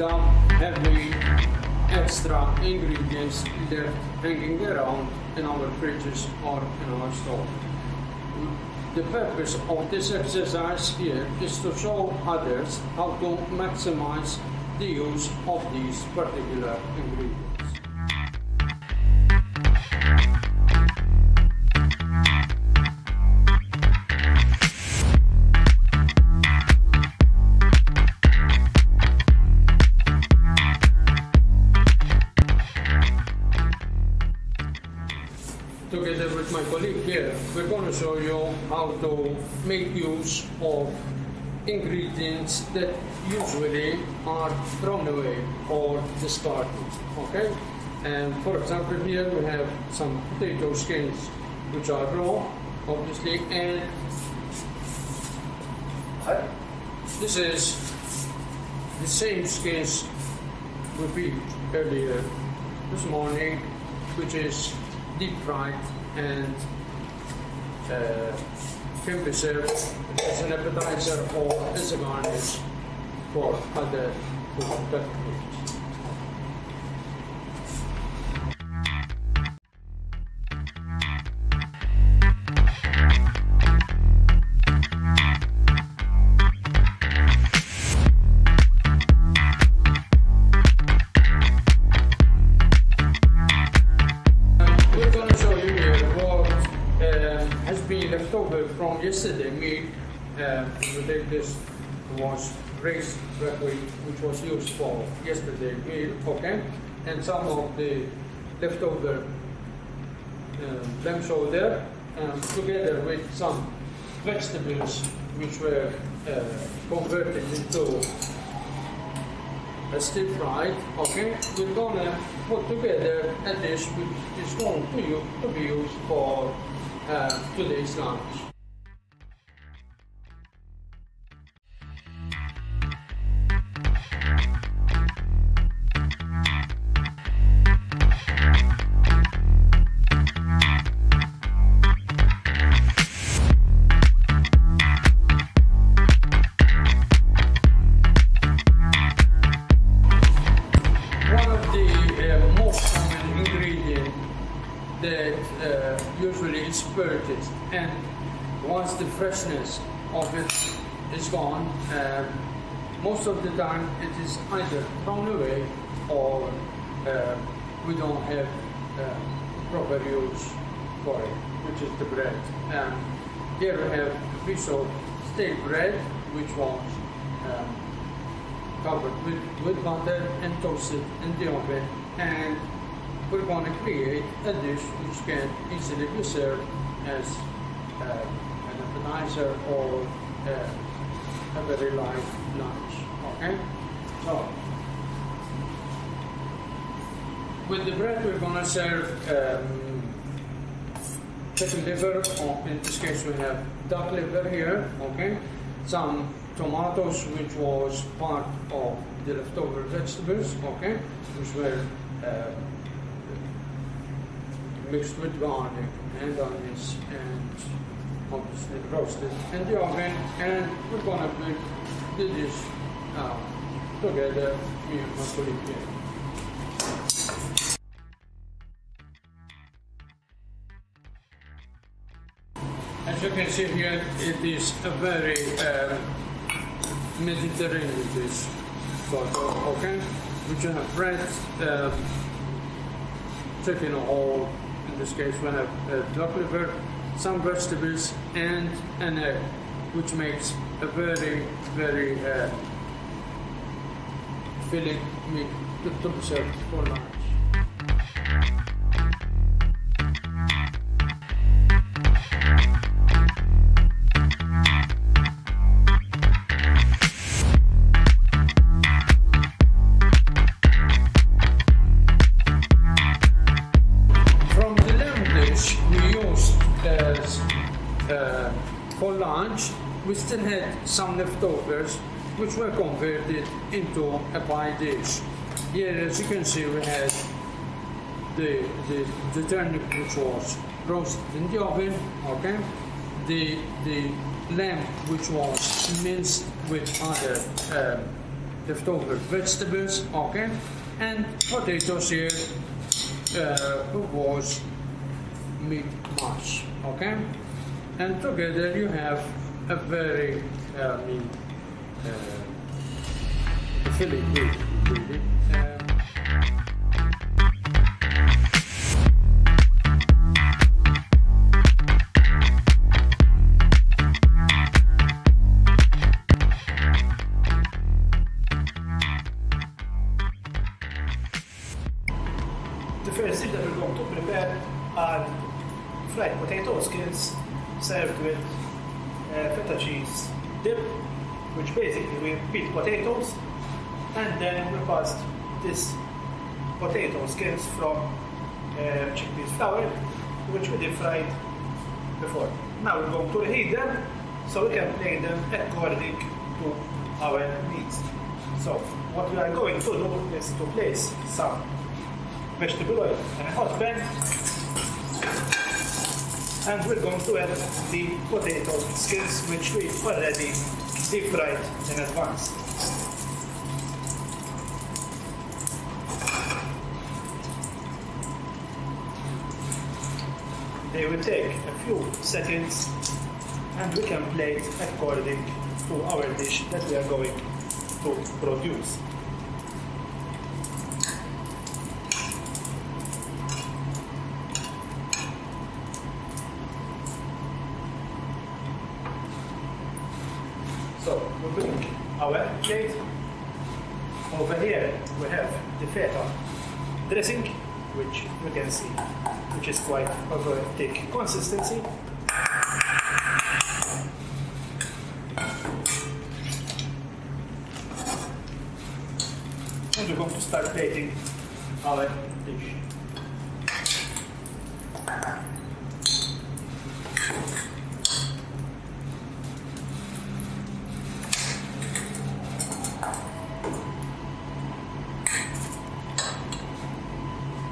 without having extra ingredients left hanging around in our fridges or in our store. The purpose of this exercise here is to show others how to maximize the use of these particular ingredients. Together with my colleague here, we're going to show you how to make use of ingredients that usually are thrown away or discarded. Okay? And for example, here we have some potato skins, which are raw, obviously, and this is the same skins we peeled earlier this morning, which is deep fried and can be served as an appetizer or as a garnish for other food. Left over from yesterday meal. This was raised buckwheat, which was used for yesterday meal, okay? And some of the leftover lamb shoulder, together with some vegetables which were converted into a stir fried, okay? We're gonna put together a dish which is going to be used for today's lunch. One of the most common ingredients that usually is purchased, and once the freshness of it is gone, most of the time it is either thrown away or we don't have proper use for it, which is the bread. Here we have a piece of stale bread which was covered with butter and toasted in the oven, and we're going to create a dish which can easily be served as an appetizer or a very light lunch. Okay? So, with the bread we're going to serve chicken liver, or in this case we have duck liver here, okay? Some tomatoes, which was part of the leftover vegetables, okay? Which were mixed with garlic and onions and obviously roasted in the oven, and we're gonna put the dish together, me and my colleague here. As you can see here, it is a very Mediterranean dish, sort of, okay? Which you have bread, chicken whole, in this case we have duck liver, some vegetables and an egg, which makes a very, very filling meal to be served for lunch. For lunch, we still had some leftovers which were converted into a pie dish. Here, as you can see, we had the turnip which was roasted in the oven, okay? The lamb which was minced with other leftover vegetables, okay, and potatoes here was meat mash, okay, and together you have a very filling dish, really. The first dish that we're going to prepare are fried potato skins served with feta cheese dip, which basically we beat potatoes and then we passed this potato skins from chickpeas flour, which we deep fried before. Now we're going to reheat them so we can plate them according to our needs. So what we are going to do is to place some vegetable oil in a hot pan, and we're going to add the potato skins which we already deep fried in advance. They will take a few seconds and we can plate according to our dish that we are going to produce. So we bring our plate. Over here we have the feta dressing, which you can see, which is quite of a thick consistency. And we're going to start plating our dish.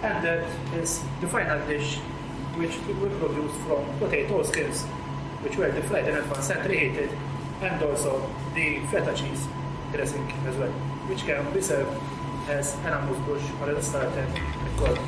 And that is the final dish, which we will produce from potato skins, which were deep fried in advance and reheated, and also the feta cheese dressing as well, which can be served as an amuse-bouche or a starter called.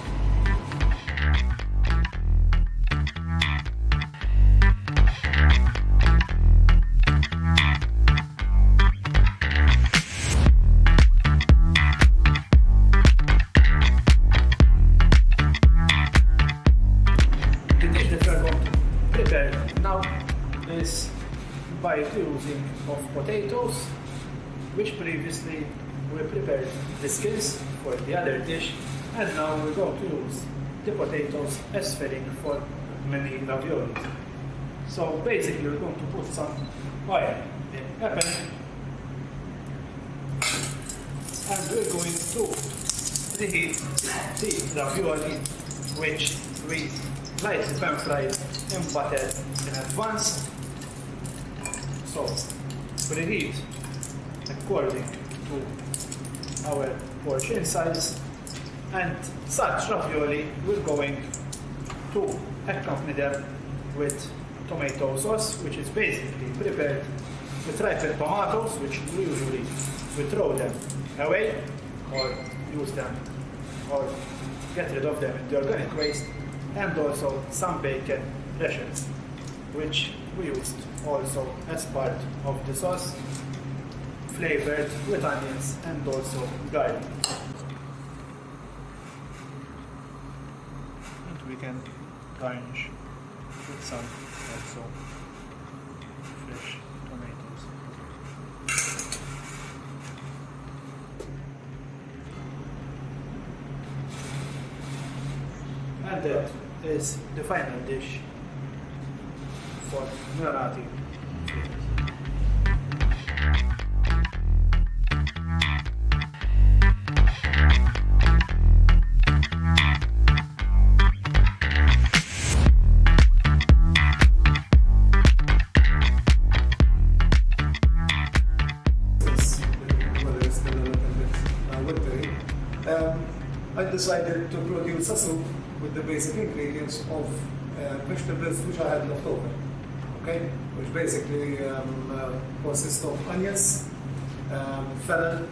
Now is by using of potatoes, which previously we prepared the skins for the other dish, and now we're going to use the potatoes as filling for many raviolis. So basically we're going to put some oil in a pan, and we're going to reheat the ravioli, which we lightly pan fried in butter in advance. So preheat according to our portion size, and such ravioli we're going to accompany them with tomato sauce, which is basically prepared with ripened tomatoes, which we usually throw them away or use them or get rid of them in the organic waste, and also some bacon rashers, which we used also as part of the sauce, flavored with onions and also garlic. And we can garnish with some also fresh tomatoes. And that is the final dish for Marathi. I decided to produce a soup with the basic ingredients of vegetables which I had left over, okay? Which basically consists of onions, fennel,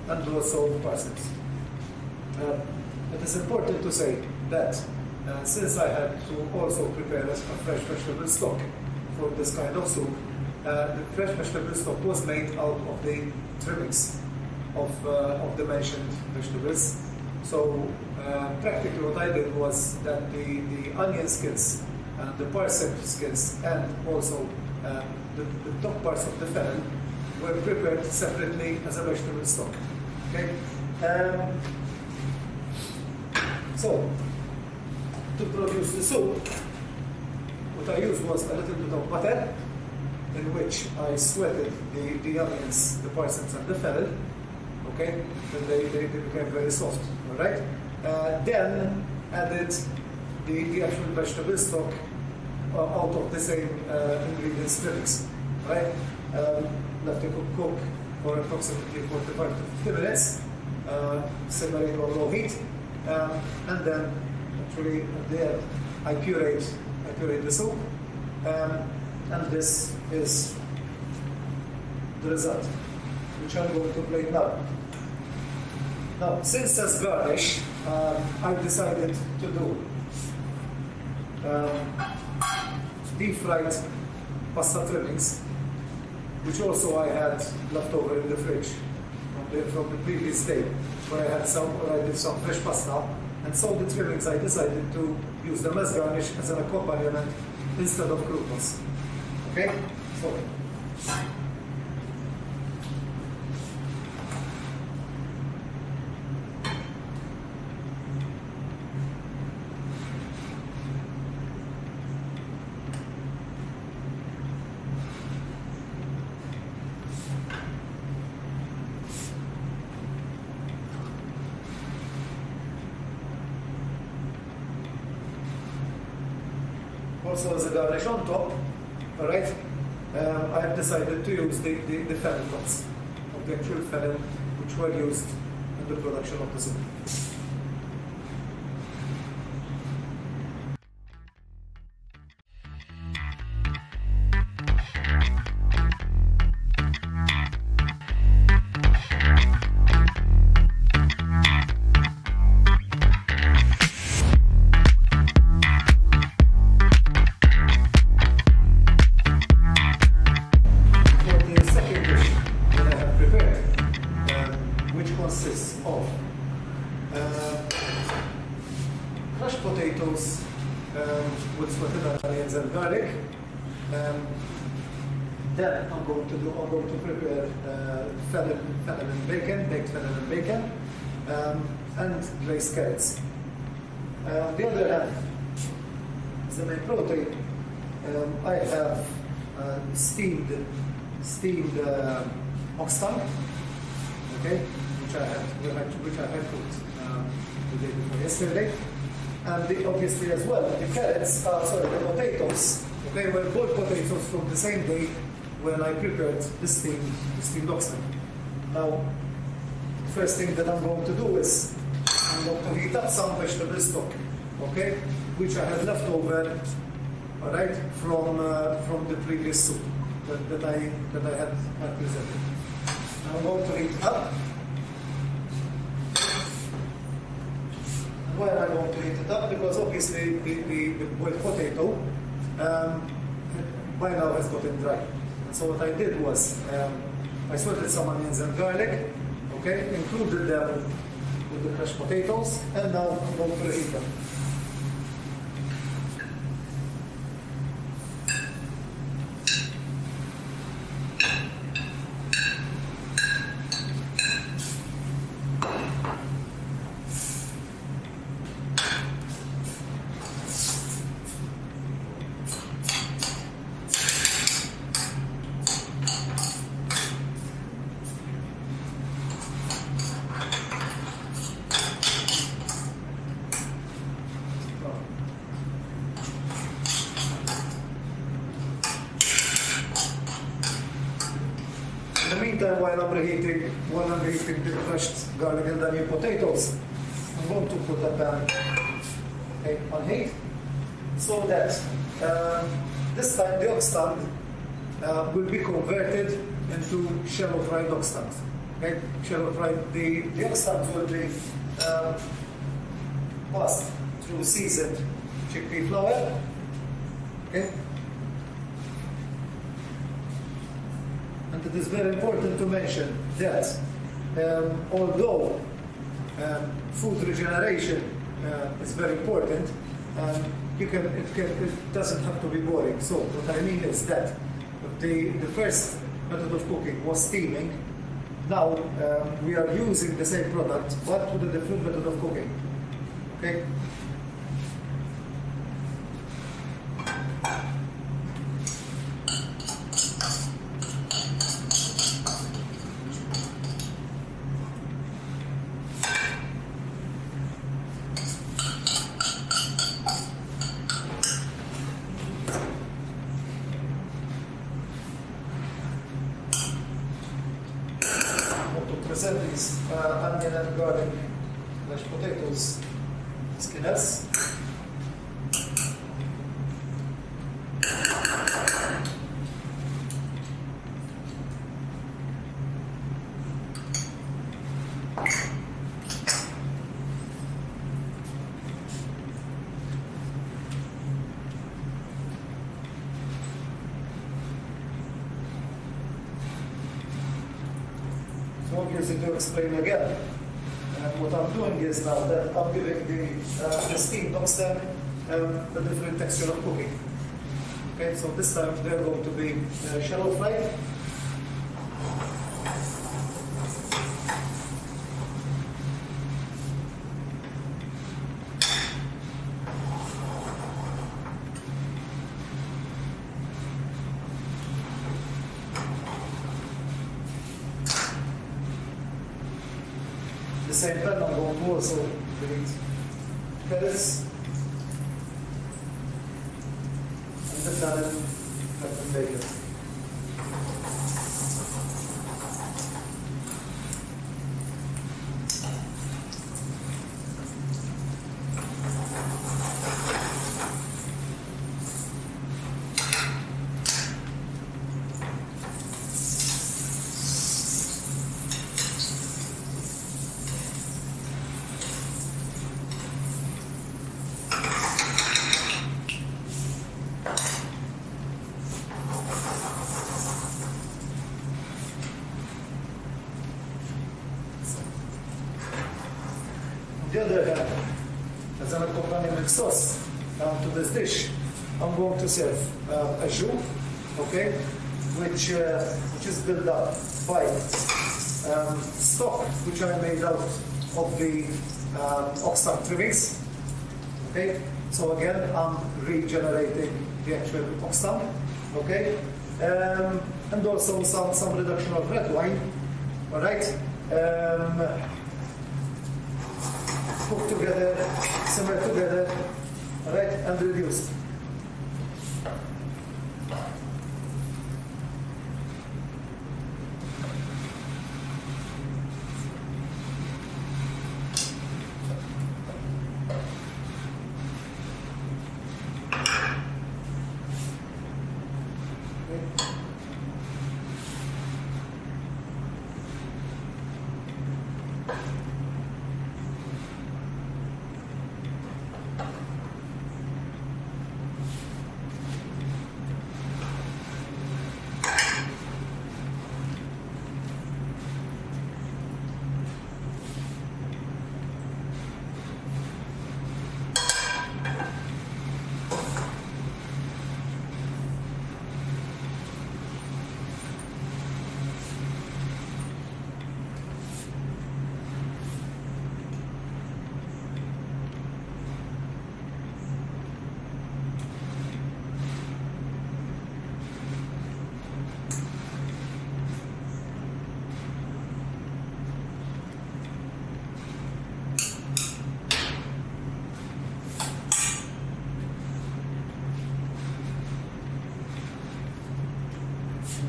and also parsnips. It is important to say that since I had to also prepare a fresh vegetable stock for this kind of soup, the fresh vegetable stock was made out of the trimmings of the mentioned vegetables. So practically what I did was that the onion skins, the parsnip skins, and also the top parts of the fennel were prepared separately as a vegetable stock. Okay. So to produce the soup, what I used was a little bit of butter, in which I sweated the onions, the parsnips, and the fennel. Okay, then they became very soft. All right. Then added the actual vegetable stock out of the same ingredients trimmings. Right. Left it cook for approximately 45 to 50 minutes. Separate on low heat, and then actually there I pureed the soup, and this is the result, which I'm going to plate now. Now, since as garnish, I've decided to do deep fried pasta trimmings, which also I had left over in the fridge from the previous day, where I did some fresh pasta, and so the trimmings I decided to use them as garnish as an accompaniment instead of croutons. Okay, so. Also as a garnish on top, all right, I have decided to use the fennel pods of the actual fennel which were used in the production of the soup. Crushed potatoes with spotted onions and garlic. Then I'm going to prepare fennel and bacon, baked fennel and bacon, and glazed carrots. On the other hand, as the main protein, I have steamed ox tongue, okay, which I had cooked the day before yesterday. And obviously as well, the carrots, the potatoes, okay, were boiled potatoes from the same day when I prepared the steamed ox tongue. Now, the first thing that I'm going to do is I'm going to heat up some vegetable stock, okay, which I had left over, all right, from the previous soup that I had presented. Now I'm going to heat it up. Why am I going to heat it up? Because obviously the boiled potato by now has gotten dry. And so what I did was I salted some onions and garlic, okay, included them with the crushed potatoes, and now I'm going to heat them. In the meantime, while I'm reheating the crushed garlic and onion potatoes, I'm going to put a pan on heat so that this time the ox tongue will be converted into shallow fried ox tongue. Okay, shallow fry. The oxtails will be passed through seasoned chickpea flour. Okay. And it is very important to mention that although food regeneration is very important, it doesn't have to be boring. So what I mean is that the first method of cooking was steaming. Now we are using the same product but with a different method of cooking. Okay. Present these onion and garlic mashed potatoes skinners. Obviously, to explain again, what I'm doing is now that I'm giving the steamed oxtail a different texture of cooking. Okay, so this time they're going to be shallow fried. The same pan I'm going to also delete carrots and the salad and bacon. On the other hand, as an accompaniment sauce to this dish, I'm going to serve a jus, okay, which is built up by stock which I made out of the oxtail trimmings. Okay, so again I'm regenerating the actual oxtail. Okay, and also some reduction of red wine. All right. Cook together, simmer together, all right, and reduce.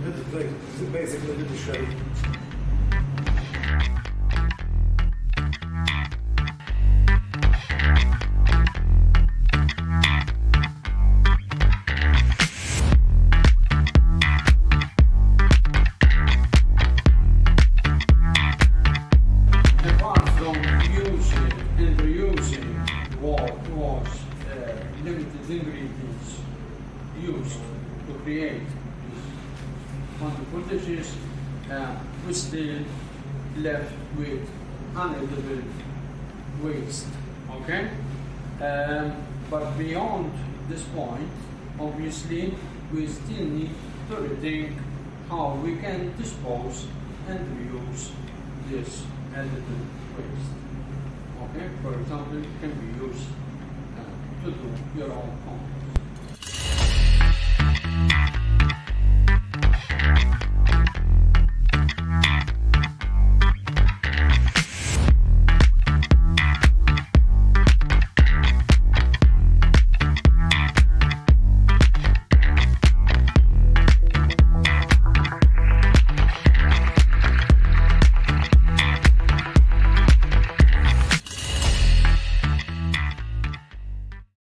This is basically the dish ready. still left with unedible waste. Okay? But beyond this point, obviously, we still need to rethink how we can dispose and reuse this edible waste. Okay? For example, it can be used to do your own compost.